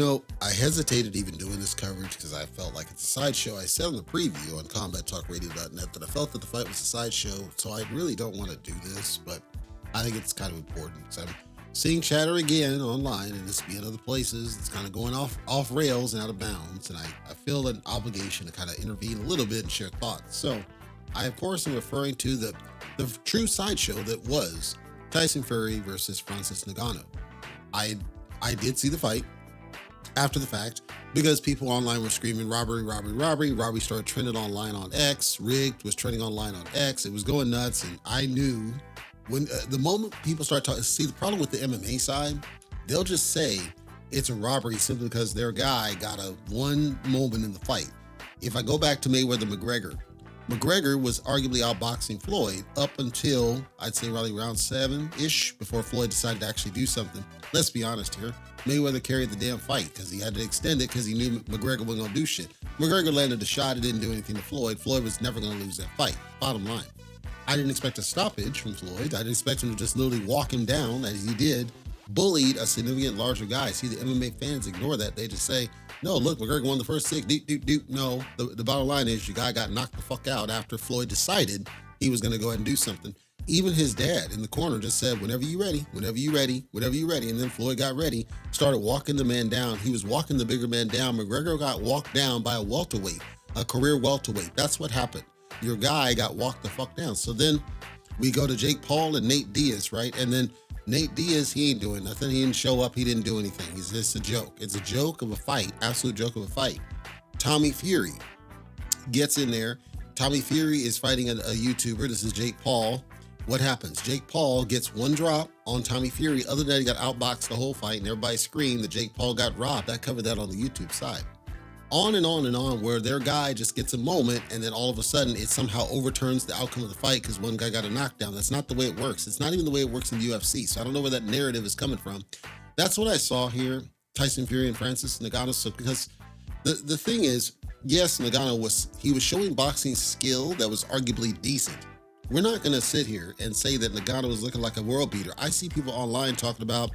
I hesitated even doing this coverage because I felt like it's a sideshow. I said in the preview on combattalkradio.net that I felt that the fight was a sideshow, so I really don't want to do this, but I think it's kind of important because I'm seeing chatter again online and it's being other places. It's kind of going off rails and out of bounds, and I feel an obligation to kind of intervene a little bit and share thoughts. So I, of course, am referring to the true sideshow that was Tyson Fury versus Francis Ngannou. I did see the fight after the fact because people online were screaming robbery, robbery, robbery. Robbery started trending online on X. Rigged was trending online on X. It was going nuts, and I knew when the moment people start talking. See, the problem with the MMA side, they'll just say it's a robbery simply because their guy got a one moment in the fight. If I go back to Mayweather McGregor was arguably outboxing Floyd up until I'd say probably round 7-ish before Floyd decided to actually do something. Let's be honest here. Mayweather carried the damn fight because he had to extend it because he knew McGregor wasn't going to do shit. McGregor landed a shot. It didn't do anything to Floyd. Floyd was never going to lose that fight. Bottom line. I didn't expect a stoppage from Floyd. I didn't expect him to just literally walk him down as he did, bullied a significant larger guy. See, the MMA fans ignore that. They just say, no, look, McGregor won the first 6. No, the bottom line is your guy got knocked the fuck out after Floyd decided he was going to go ahead and do something. Even his dad in the corner just said, whenever you ready, whenever you ready, whenever you ready. And then Floyd got ready, started walking the man down. He was walking the bigger man down. McGregor got walked down by a welterweight, a career welterweight. That's what happened. Your guy got walked the fuck down. So then we go to Jake Paul and Nate Diaz, right? And then Nate Diaz, he ain't doing nothing. He didn't show up. He didn't do anything. It's just a joke. It's a joke of a fight. Absolute joke of a fight. Tommy Fury gets in there. Tommy Fury is fighting a YouTuber. This is Jake Paul. What happens? Jake Paul gets one drop on Tommy Fury. Other than that, he got outboxed the whole fight, and everybody screamed that Jake Paul got robbed. I covered that on the YouTube side. On and on and on, where their guy just gets a moment, and then all of a sudden it somehow overturns the outcome of the fight because one guy got a knockdown. That's not the way it works. It's not even the way it works in the UFC. So I don't know where that narrative is coming from. That's what I saw here, Tyson Fury and Francis Ngannou. So because the thing is, yes, Ngannou was showing boxing skill that was arguably decent. We're not going to sit here and say that Ngannou was looking like a world beater. I see people online talking about,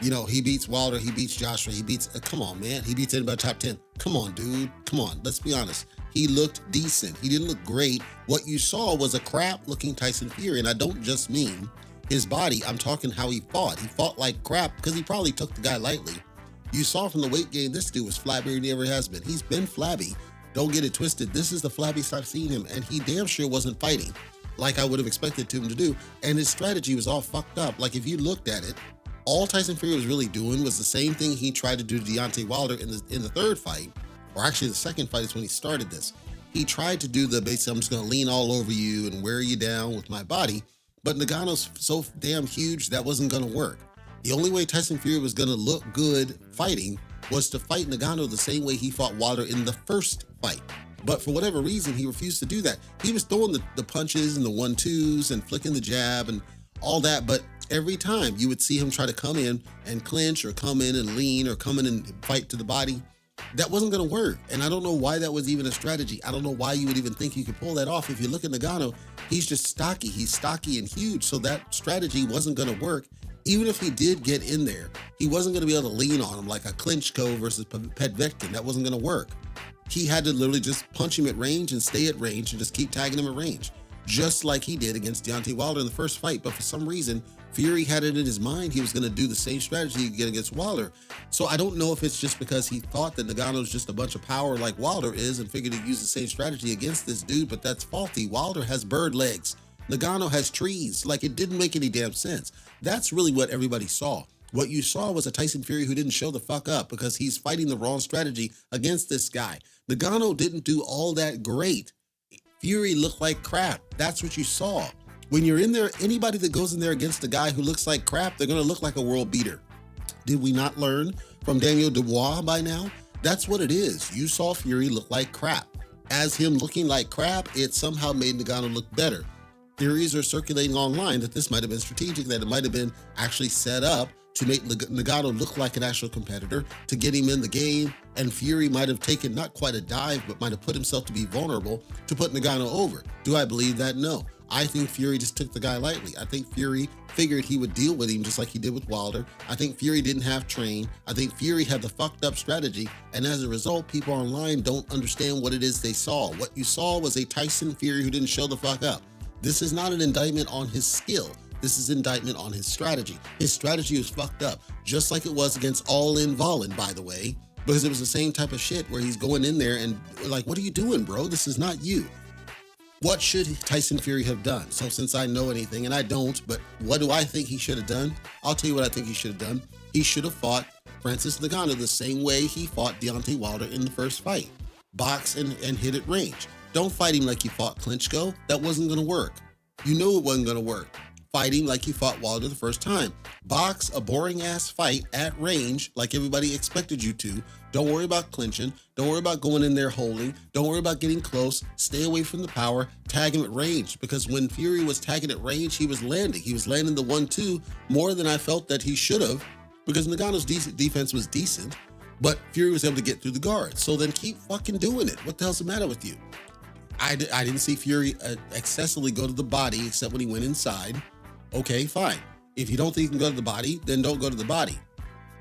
he beats Wilder, he beats Joshua, he beats, come on, man. He beats anybody top 10. Come on, dude. Come on. Let's be honest. He looked decent. He didn't look great. What you saw was a crap looking Tyson Fury. And I don't just mean his body. I'm talking how he fought. He fought like crap because he probably took the guy lightly. You saw from the weight gain, this dude was flabbier than he ever has been. He's been flabby. Don't get it twisted. This is the flabbiest I've seen him. And he damn sure wasn't fighting like I would have expected him to do. And his strategy was all fucked up. Like if you looked at it, all Tyson Fury was really doing was the same thing he tried to do to Deontay Wilder in the third fight, or actually the second fight is when he started this. He tried to do the basically, I'm just going to lean all over you and wear you down with my body, but Ngannou's so damn huge that wasn't going to work. The only way Tyson Fury was going to look good fighting was to fight Ngannou the same way he fought Wilder in the first fight. But for whatever reason, he refused to do that. He was throwing the punches and the 1-2s and flicking the jab and all that, but every time you would see him try to come in and clinch or come in and lean or come in and fight to the body, that wasn't going to work. And I don't know why that was even a strategy. I don't know why you would even think you could pull that off. If you look at Ngannou, he's just stocky. He's stocky and huge. So that strategy wasn't going to work. Even if he did get in there, he wasn't going to be able to lean on him like a Klitschko versus Povetkin. That wasn't going to work. He had to literally just punch him at range and stay at range and just keep tagging him at range, just like he did against Deontay Wilder in the first fight. But for some reason, Fury had it in his mind he was going to do the same strategy against Wilder. So I don't know if it's just because he thought that Ngannou's just a bunch of power like Wilder is and figured he'd use the same strategy against this dude, but that's faulty. Wilder has bird legs. Ngannou has trees. Like, it didn't make any damn sense. That's really what everybody saw. What you saw was a Tyson Fury who didn't show the fuck up because he's fighting the wrong strategy against this guy. Ngannou didn't do all that great. Fury looked like crap. That's what you saw. When you're in there, anybody that goes in there against a guy who looks like crap, they're going to look like a world beater. Did we not learn from Daniel Dubois by now? That's what it is. You saw Fury look like crap. As him looking like crap, it somehow made Ngannou look better. Theories are circulating online that this might have been strategic, that it might have been actually set up to make Ngannou look like an actual competitor, to get him in the game, and Fury might have taken not quite a dive, but might have put himself to be vulnerable to put Ngannou over. Do I believe that? No. I think Fury just took the guy lightly. I think Fury figured he would deal with him just like he did with Wilder. I think Fury didn't have train. I think Fury had the fucked up strategy. And as a result, people online don't understand what it is they saw. What you saw was a Tyson Fury who didn't show the fuck up. This is not an indictment on his skill. This is an indictment on his strategy. His strategy was fucked up, just like it was against All In Volin, by the way, because it was the same type of shit where he's going in there and like, what are you doing, bro? This is not you. What should Tyson Fury have done? So since I know anything, and I don't, but what do I think he should have done? I'll tell you what I think he should have done. He should have fought Francis Ngannou the same way he fought Deontay Wilder in the first fight. Box and hit at range. Don't fight him like you fought Klitschko. That wasn't gonna work. You knew it wasn't gonna work. Fight him like you fought Wilder the first time. Box a boring ass fight at range like everybody expected you to. Don't worry about clinching. Don't worry about going in there holding. Don't worry about getting close. Stay away from the power. Tag him at range, because when Fury was tagging at range, he was landing. He was landing the 1-2 more than I felt that he should have, because Ngannou's defense was decent, but Fury was able to get through the guards. So then keep fucking doing it. What the hell's the matter with you? I didn't see Fury excessively go to the body except when he went inside. Okay, fine. If you don't think you can go to the body, then don't go to the body.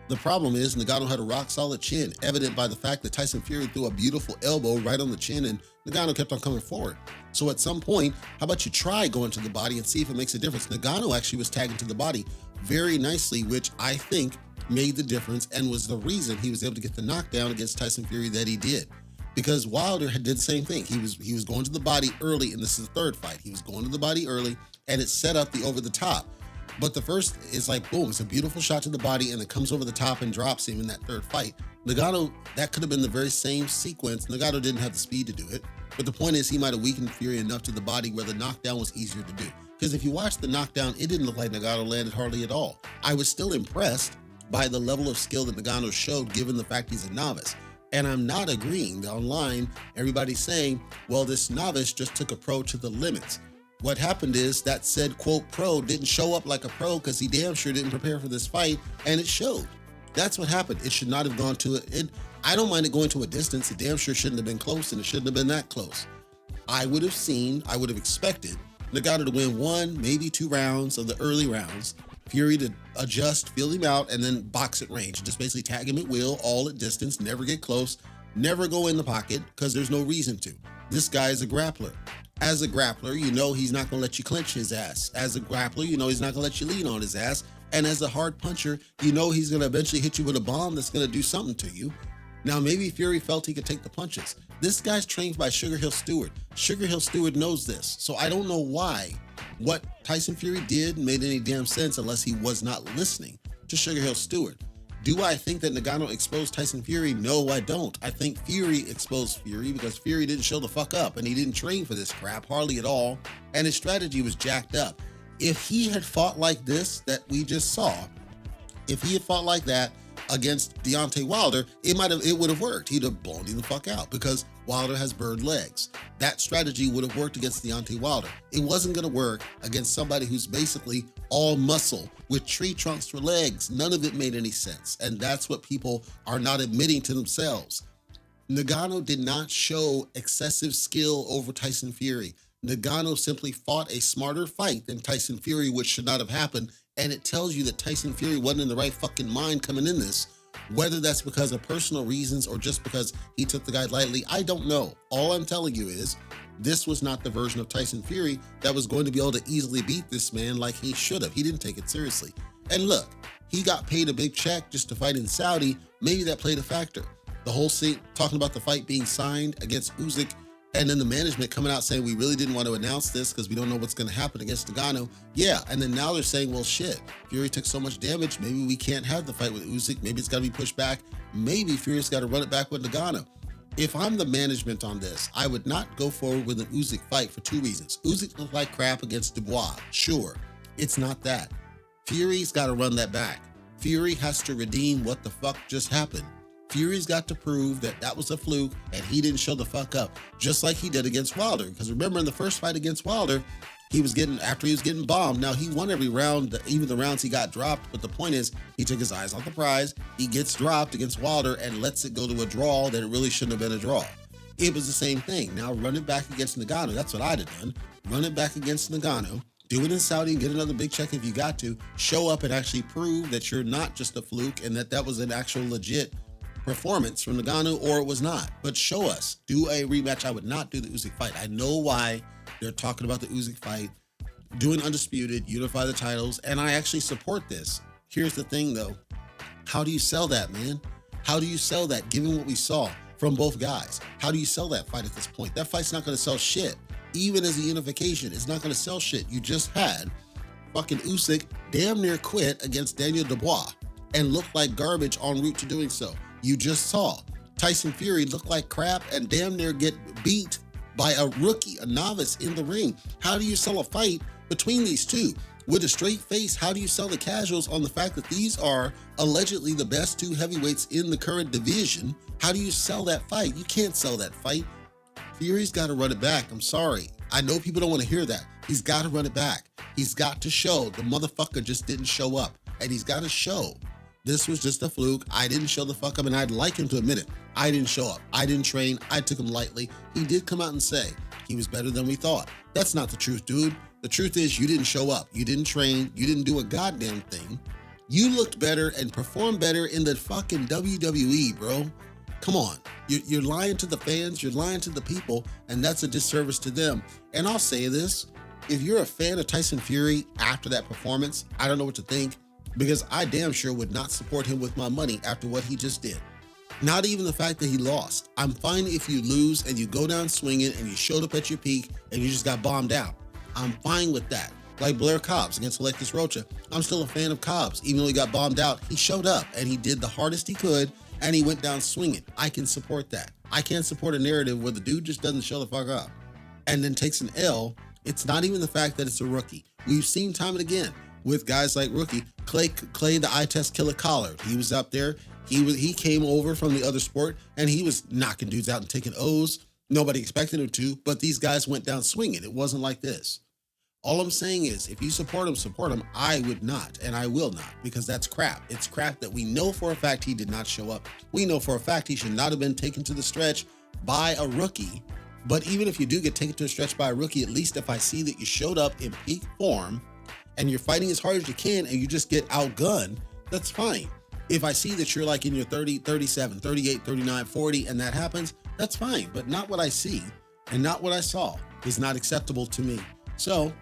The problem is Ngannou had a rock solid chin, evident by the fact that Tyson Fury threw a beautiful elbow right on the chin and Ngannou kept on coming forward. So at some point, how about you try going to the body and see if it makes a difference? Ngannou actually was tagging to the body very nicely, which I think made the difference and was the reason he was able to get the knockdown against Tyson Fury that he did. Because Wilder did the same thing. He was going to the body early, and this is the third fight. He was going to the body early, and it set up the over the top. But the first is like, boom, it's a beautiful shot to the body, and it comes over the top and drops him in that third fight. Ngannou, that could have been the very same sequence. Ngannou didn't have the speed to do it. But the point is, he might have weakened Fury enough to the body where the knockdown was easier to do. Because if you watch the knockdown, it didn't look like Ngannou landed hardly at all. I was still impressed by the level of skill that Ngannou showed, given the fact he's a novice. And I'm not agreeing. Online, everybody's saying, well, this novice just took a pro to the limits. What happened is that said, quote, pro didn't show up like a pro because he damn sure didn't prepare for this fight, and it showed. That's what happened. It should not have gone to it. I don't mind it going to a distance. It damn sure shouldn't have been close, and it shouldn't have been that close. I would have expected Ngannou to win 1, maybe 2 rounds of the early rounds, Fury to adjust, feel him out, and then box at range. Just basically tag him at will, all at distance, never get close, never go in the pocket, because there's no reason to. This guy is a grappler. As a grappler, you know he's not going to let you clinch his ass. As a grappler, you know he's not going to let you lean on his ass. And as a hard puncher, you know he's going to eventually hit you with a bomb that's going to do something to you. Now, maybe Fury felt he could take the punches. This guy's trained by Sugar Hill Stewart. Sugar Hill Stewart knows this. So I don't know why what Tyson Fury did made any damn sense unless he was not listening to Sugar Hill Stewart. Do I think that Ngannou exposed Tyson Fury? No, I don't. I think Fury exposed Fury because Fury didn't show the fuck up and he didn't train for this crap hardly at all. And his strategy was jacked up. If he had fought like this that we just saw, if he had fought like that against Deontay Wilder, it would have worked. He'd have blown him the fuck out because Wilder has bird legs. That strategy would have worked against Deontay Wilder. It wasn't going to work against somebody who's basically all muscle with tree trunks for legs. None of it made any sense. And that's what people are not admitting to themselves. Ngannou did not show excessive skill over Tyson Fury. Ngannou simply fought a smarter fight than Tyson Fury, which should not have happened. And it tells you that Tyson Fury wasn't in the right fucking mind coming in this. Whether that's because of personal reasons or just because he took the guy lightly, I don't know. All I'm telling you is this was not the version of Tyson Fury that was going to be able to easily beat this man like he should have. He didn't take it seriously. And look, he got paid a big check just to fight in Saudi. Maybe that played a factor. The whole scene, talking about the fight being signed against Usyk, and then the management coming out saying we really didn't want to announce this because we don't know what's going to happen against Ngannou. Yeah, and then now they're saying, well, shit, Fury took so much damage, maybe we can't have the fight with Usyk. Maybe it's got to be pushed back. Maybe Fury's got to run it back with Ngannou. If I'm the management on this, I would not go forward with an Usyk fight for 2 reasons. Usyk looked like crap against Dubois. Sure, it's not that. Fury's got to run that back. Fury has to redeem what the fuck just happened. Fury's got to prove that that was a fluke and he didn't show the fuck up, just like he did against Wilder. Because remember, in the first fight against Wilder, after he was getting bombed. Now, he won every round, even the rounds he got dropped. But the point is, he took his eyes off the prize. He gets dropped against Wilder and lets it go to a draw that it really shouldn't have been a draw. It was the same thing. Now run it back against Ngannou. That's what I'd have done. Run it back against Ngannou. Do it in Saudi and get another big check if you got to. Show up and actually prove that you're not just a fluke and that was an actual legit performance from Ngannou, or it was not. But show us. Do a rematch. I would not do the Usyk fight. I know why they're talking about the Usyk fight. Do an undisputed, unify the titles, and I actually support this. Here's the thing, though. How do you sell that, man? How do you sell that, given what we saw from both guys? How do you sell that fight at this point? That fight's not going to sell shit. Even as a unification, it's not going to sell shit. You just had fucking Usyk damn near quit against Daniel Dubois and looked like garbage en route to doing so. You just saw Tyson Fury look like crap and damn near get beat by a rookie, a novice in the ring. How do you sell a fight between these two? With a straight face, how do you sell the casuals on the fact that these are allegedly the best two heavyweights in the current division? How do you sell that fight? You can't sell that fight. Fury's got to run it back. I'm sorry. I know people don't want to hear that. He's got to run it back. He's got to show the motherfucker just didn't show up. And he's got to show this was just a fluke. I didn't show the fuck up, and I'd like him to admit it. I didn't show up. I didn't train. I took him lightly. He did come out and say he was better than we thought. That's not the truth, dude. The truth is you didn't show up. You didn't train. You didn't do a goddamn thing. You looked better and performed better in the fucking WWE, bro. Come on. You're lying to the fans. You're lying to the people, and that's a disservice to them. And I'll say this. If you're a fan of Tyson Fury after that performance, I don't know what to think, because I damn sure would not support him with my money after what he just did. Not even the fact that he lost. I'm fine if you lose and you go down swinging and you showed up at your peak and you just got bombed out. I'm fine with that. Like Blair Cobbs against Alexis Rocha. I'm still a fan of Cobbs. Even though he got bombed out, he showed up and he did the hardest he could and he went down swinging. I can support that. I can't support a narrative where the dude just doesn't show the fuck up and then takes an L. It's not even the fact that it's a rookie. We've seen time and again with guys like rookie Clay the eye test killer Collard. He was up there. He came over from the other sport and he was knocking dudes out and taking O's. Nobody expected him to, but these guys went down swinging. It wasn't like this. All I'm saying is, if you support him. I would not, and I will not, because that's crap. It's crap that we know for a fact he did not show up. We know for a fact he should not have been taken to the stretch by a rookie. But even if you do get taken to the stretch by a rookie, at least if I see that you showed up in peak form and you're fighting as hard as you can and you just get outgunned, that's fine. If I see that you're like in your 30, 37, 38, 39, 40, and that happens, that's fine. But not what I see and not what I saw is not acceptable to me. So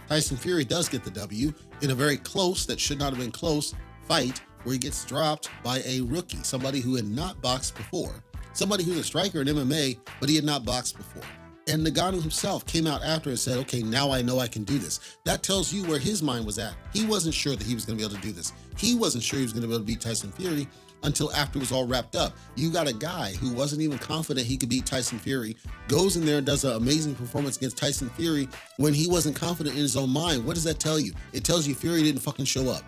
Tyson Fury does get the W in a very close, that should not have been close, fight where he gets dropped by a rookie, somebody who had not boxed before, somebody who's a striker in MMA, but he had not boxed before. And Ngannou himself came out after and said, okay, now I know I can do this. That tells you where his mind was at. He wasn't sure that he was going to be able to do this. He wasn't sure he was going to be able to beat Tyson Fury until after it was all wrapped up. You got a guy who wasn't even confident he could beat Tyson Fury, goes in there and does an amazing performance against Tyson Fury when he wasn't confident in his own mind. What does that tell you? It tells you Fury didn't fucking show up.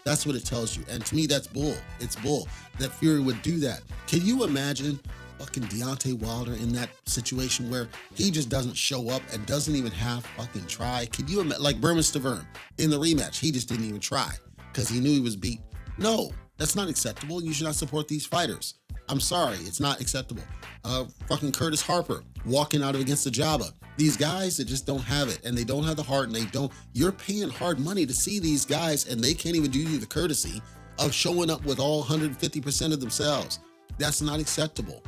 That's what it tells you. And to me, that's bull. It's bull that Fury would do that. Can you imagine fucking Deontay Wilder in that situation where he just doesn't show up and doesn't even half fucking try? Can you imagine, like Berman Stavern in the rematch, he just didn't even try because he knew he was beat. No, that's not acceptable. You should not support these fighters. I'm sorry, it's not acceptable. Fucking Curtis Harper walking out against the Jabba. These guys that just don't have it and they don't have the heart and they don't, you're paying hard money to see these guys and they can't even do you the courtesy of showing up with all 150% of themselves. That's not acceptable.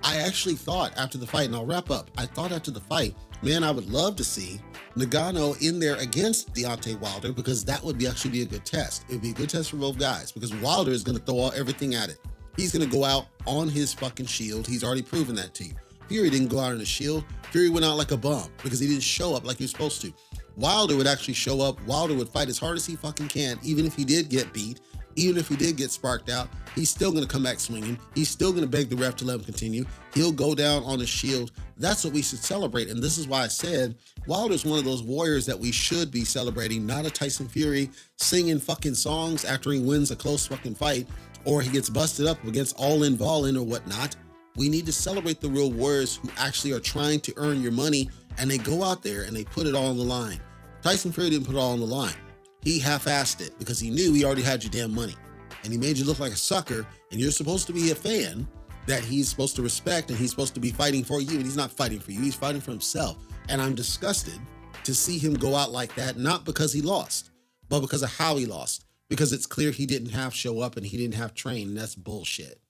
I actually thought after the fight, and I'll wrap up, I thought after the fight, man, I would love to see Ngannou in there against Deontay Wilder because that would actually be a good test. It would be a good test for both guys because Wilder is going to throw everything at it. He's going to go out on his fucking shield. He's already proven that to you. Fury didn't go out on his shield. Fury went out like a bum because he didn't show up like he was supposed to. Wilder would actually show up. Wilder would fight as hard as he fucking can, even if he did get beat. Even if he did get sparked out, he's still going to come back swinging. He's still going to beg the ref to let him continue. He'll go down on his shield. That's what we should celebrate. And this is why I said Wilder's one of those warriors that we should be celebrating, not a Tyson Fury singing fucking songs after he wins a close fucking fight or he gets busted up against All In Vol In or whatnot. We need to celebrate the real warriors who actually are trying to earn your money and they go out there and they put it all on the line. Tyson Fury didn't put it all on the line. He half-assed it because he knew he already had your damn money. And he made you look like a sucker, and you're supposed to be a fan, that he's supposed to respect and he's supposed to be fighting for you, and he's not fighting for you, he's fighting for himself. And I'm disgusted to see him go out like that, not because he lost, but because of how he lost. Because it's clear he didn't have show up and he didn't have train, and that's bullshit.